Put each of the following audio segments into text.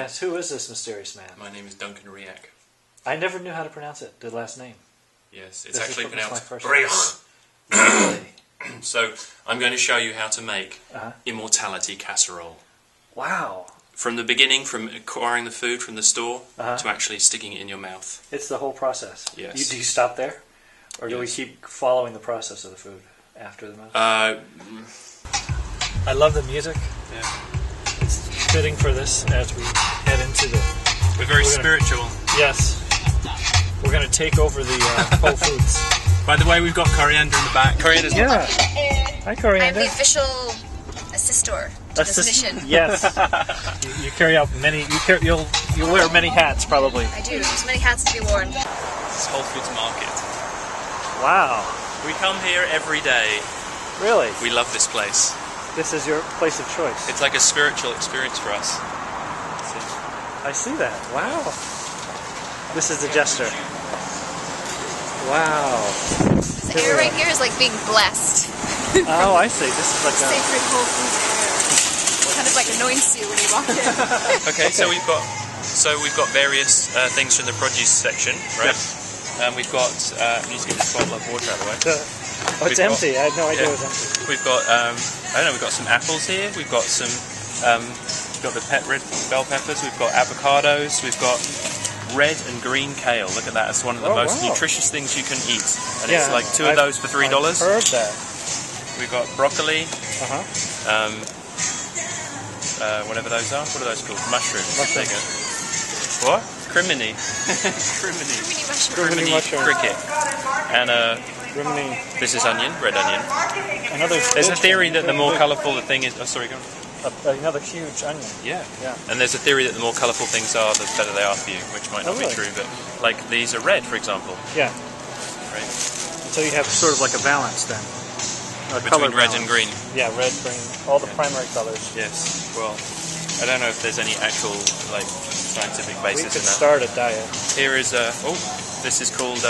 Yes, who is this mysterious man? My name is Duncan and Coriander. I never knew how to pronounce it, the last name. Yes, it's actually pronounced Really? So, I'm going to show you how to make immortality casserole. Wow. From the beginning, from acquiring the food from the store, to actually sticking it in your mouth. It's the whole process. Yes. Do you stop there? Or do we keep following the process of the food after the mouth? I love the music. Yeah. It's fitting for this as we head into the... We're very spiritual. Yes. We're going to take over the Whole Foods. By the way, we've got Coriander in the back. Coriander's Hi, Coriander. I'm the official assistor to this mission. Yes. you carry out many... You'll wear many hats, probably. I do. There's many hats to be worn. It's Whole Foods Market. Wow. We come here every day. Really? We love this place. This is your place of choice. It's like a spiritual experience for us. I see that. Wow. This is the jester. Wow. The air right here is like being blessed. Oh, I see. This is like a... Sacred Whole Foods air. Kind of like anoints you when you walk in. Okay, so we've got various things from the produce section, right? Yes. We've got, I need to get this bottle of water out of the way. Oh, it's empty. I had no idea it was empty. We've got, I don't know, we've got some apples here. We've got some, we've got the red bell peppers. We've got avocados. We've got red and green kale. Look at that. It's one of the most nutritious things you can eat. And it's like two of those for $3. I've heard that. We've got broccoli. Whatever those are. What are those called? Mushrooms. There you go. What? Crimini. Crimini mushroom. Cricket. And this is onion, red onion. There's a theory that the more colourful the thing is... Oh, sorry, go on. Another huge onion. Yeah. And there's a theory that the more colourful things are, the better they are for you, which might not be true, but like these are red, for example. Yeah. Right. So you have sort of like a balance then. Between red and green. Yeah, red, green, all the primary colours. Yes. Well, I don't know if there's any actual like scientific basis in that. We could start a diet. Here is this is called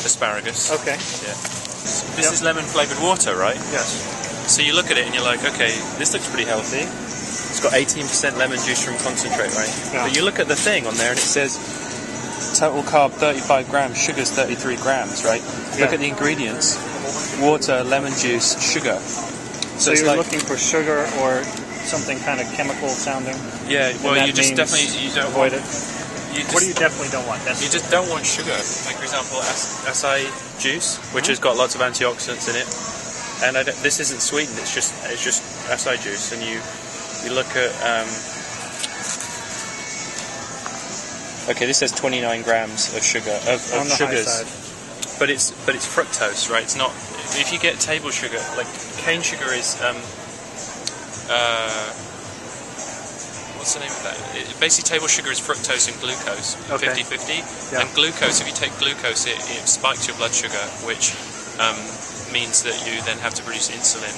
asparagus. Okay. Yeah. This is lemon flavoured water, right? Yes. So you look at it and you're like, okay, this looks pretty healthy. It's got 18% lemon juice from concentrate, right? Yeah. But you look at the thing on there and it says total carb 35 grams, sugar's 33 grams, right? Yeah. Look at the ingredients: water, lemon juice, sugar. So you're looking for sugar or something kind of chemical sounding? Yeah, well, you just definitely don't avoid it. What do you definitely don't want? You just don't want sugar. Like, for example, acai juice, which has got lots of antioxidants in it. And this isn't sweetened. It's just acai juice, and you look at okay, this says 29 grams of sugar of sugars, but it's fructose, right? It's not. If you get table sugar, like cane sugar is what's the name of that? Basically, table sugar is fructose and glucose, 50-50. And glucose, if you take glucose, it spikes your blood sugar, which means that you then have to produce insulin,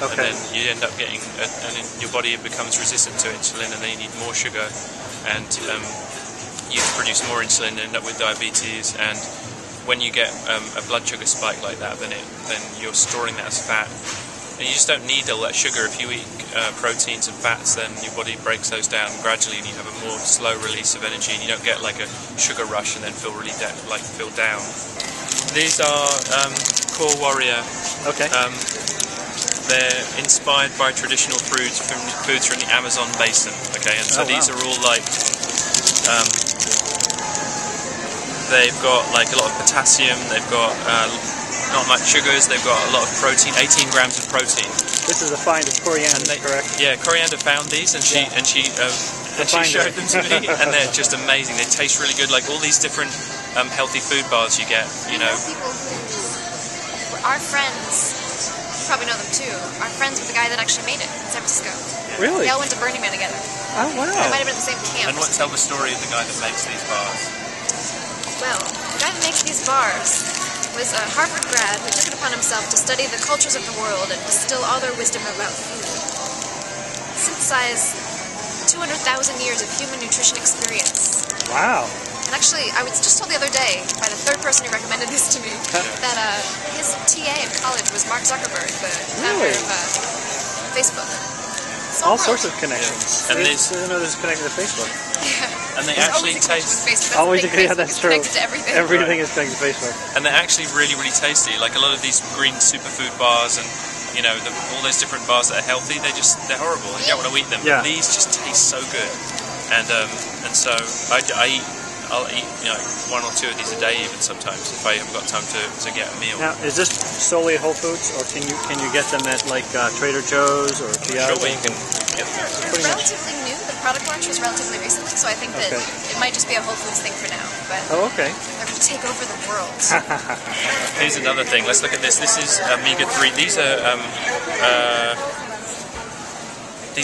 and then you end up getting, and your body becomes resistant to insulin, and then you need more sugar, and you produce more insulin, and end up with diabetes. And when you get a blood sugar spike like that, then you're storing that as fat, and you just don't need all that sugar. If you eat proteins and fats, then your body breaks those down gradually, and you have a more slow release of energy, and you don't get like a sugar rush and then feel really feel down. These are Core Warrior. Okay. They're inspired by traditional foods from the Amazon basin. Okay, and so these are all like they've got like a lot of potassium. They've got not much sugars. They've got a lot of protein. 18 grams of protein. This is a find of Coriander, correct? Yeah, Coriander found these, and she showed them to me, and they're just amazing. They taste really good, like all these different healthy food bars you get. You know, people who are friends. You probably know them too. Are friends with the guy that actually made it in San Francisco. Really? They all went to Burning Man together. Oh wow! They might have been at the same camp. And tell the story of the guy that makes these bars. Well, the guy that makes these bars was a Harvard grad who took it upon himself to study the cultures of the world and distill all their wisdom about food. Synthesize 200,000 years of human nutrition experience. Wow. And actually, I was just told the other day by the third person who recommended this to me that his TA in college was Mark Zuckerberg, the founder of Facebook. small all sorts of world. connections. And There's connected to Facebook. Yeah. And they There's actually always a connection taste. with Facebook. That's Always, the thing, yeah, Facebook that's is true. connected to everything. Everything is connected to Facebook. And they're actually really, really tasty. Like a lot of these green superfood bars and all those different bars that are healthy, they're horrible. You don't want to eat them. Yeah. But these just taste so good. And so I'll eat one or two of these a day even sometimes if I haven't got time to get a meal. Now, is this solely at Whole Foods, or can you get them at like Trader Joe's or Fiat? Sure, where you can get them. It's relatively new. The product launch was relatively recently, so I think that it might just be a Whole Foods thing for now. But okay. they're going to take over the world. Here's another thing. Let's look at this. This is omega-3. These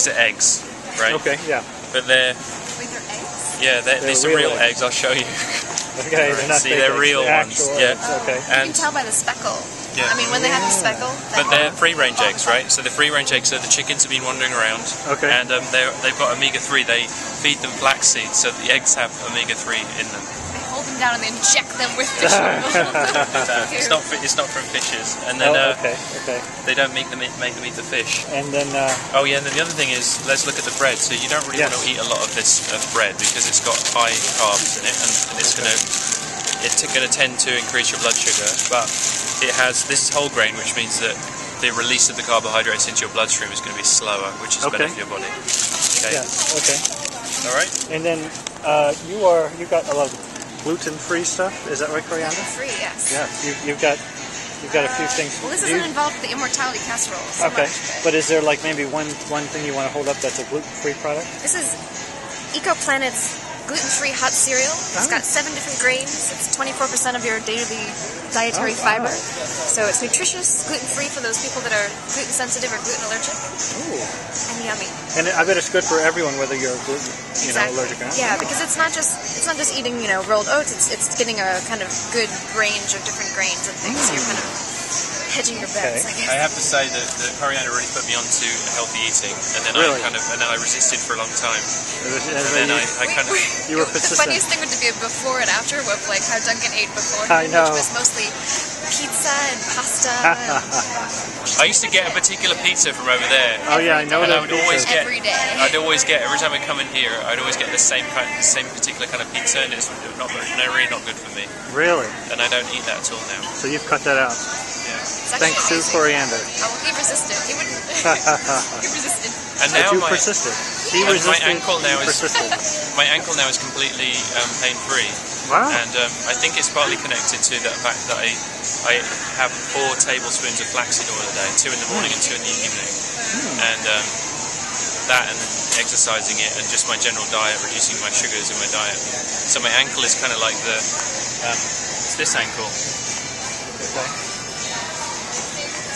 are eggs, right? Okay, yeah. But they're Wait, they're eggs? yeah, these are real eggs. I'll show you. Okay, they're not See, fake they're eggs, real they're ones. actual Yeah. eggs, okay. You can tell by the speckle. Yeah. I mean, when they have the speckle. But they're free-range eggs, right? So the free-range eggs, so the chickens have been wandering around, Okay. and they've got omega-3. They feed them flax seeds, so the eggs have omega-3 in them. They hold them down and they inject them with fish oil. It's not from fishes, and then okay. they don't make them eat the fish. And then Oh yeah, and then the other thing is, let's look at the bread. So you don't really want to eat a lot of this bread because it's got high carbs in it, and it's going to tend to increase your blood sugar. But this is whole grain, which means that the release of the carbohydrates into your bloodstream is going to be slower, which is better for your body. Okay. yes, okay. All right. And then you got a lot of gluten-free stuff. Is that right, Coriander? Free, yes. Yeah. You've got a few things. Well, this doesn't involve the immortality casserole so Okay, much. but is there like maybe one thing you want to hold up that's a gluten-free product? This is EcoPlanet's gluten-free hot cereal. It's got 7 different grains. It's 24% of your daily dietary fiber. So it's nutritious, gluten-free for those people that are gluten-sensitive or gluten-allergic. Ooh. And yummy. And I bet it's good for everyone, whether you're gluten, allergic or not. Yeah, because it's not just eating rolled oats. It's getting a kind of good range of different grains and things. So you're kind of hedging your bets, I guess. I have to say that Coriander really put me onto healthy eating, and then I resisted for a long time. And then I kind of You were The persistent. funniest thing would be a before and after of like how Duncan ate before, I know. which was mostly pizza and pasta. I used to get a particular pizza from over there. Oh yeah, I know And that. I would always get every day. every time I come in here, I'd always get the same particular kind of pizza, and it's really not good for me. Really? And I don't eat that at all now. So you've cut that out. Yeah. It's actually Thanks to amazing. Coriander. Oh, well, he resisted. He wouldn't. He resisted. And But now you my persisted. He my resisted. ankle now you is persisted. my ankle now is completely pain-free. Wow. And I think it's partly connected to the fact that I have 4 tablespoons of flaxseed oil a day, 2 in the morning and 2 in the evening. And that and exercising it and just my general diet, reducing my sugars in my diet. So my ankle is kind of like it's this ankle.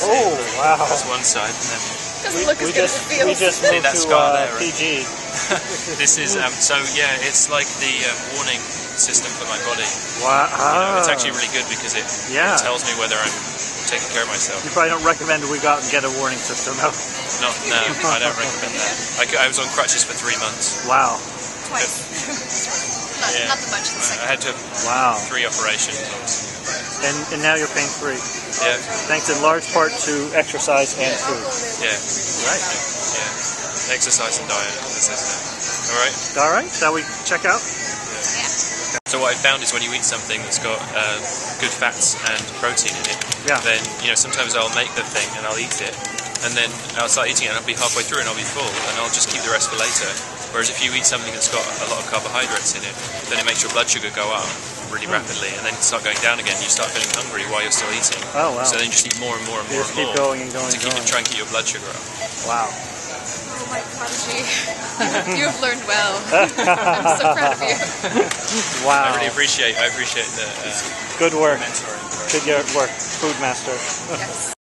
Oh wow. That's one side. And then Doesn't look as good as it feels. We just See moved that to scar there, right? PG. this is it's like the warning system for my body. Wow. It's actually really good because it tells me whether I'm taking care of myself. You probably don't recommend we go out and get a warning system, no? No, I don't recommend that. I was on crutches for 3 months. Wow. Twice. Yeah. Not the much. The second. I had to have 3 operations. And now you're pain-free. Yeah. Thanks in large part to exercise and food. Yeah. Right. Yeah. Exercise and diet. That's it. All right. All right. Shall we check out? Yeah. So what I found is when you eat something that's got good fats and protein in it, then sometimes I'll make the thing and I'll eat it, and then I'll start eating it and I'll be halfway through and I'll be full and I'll just keep the rest for later. Whereas if you eat something that's got a lot of carbohydrates in it, then it makes your blood sugar go up really rapidly and then start going down again. You start feeling hungry while you're still eating. Oh wow. So then you just eat more and more and You more just and keep more going and going to and going. try and keep your blood sugar up. Wow. Oh my prodigy. You have learned well. I'm so proud of you. Wow. I appreciate the Good work. mentoring. Good work, Food Master. Yes.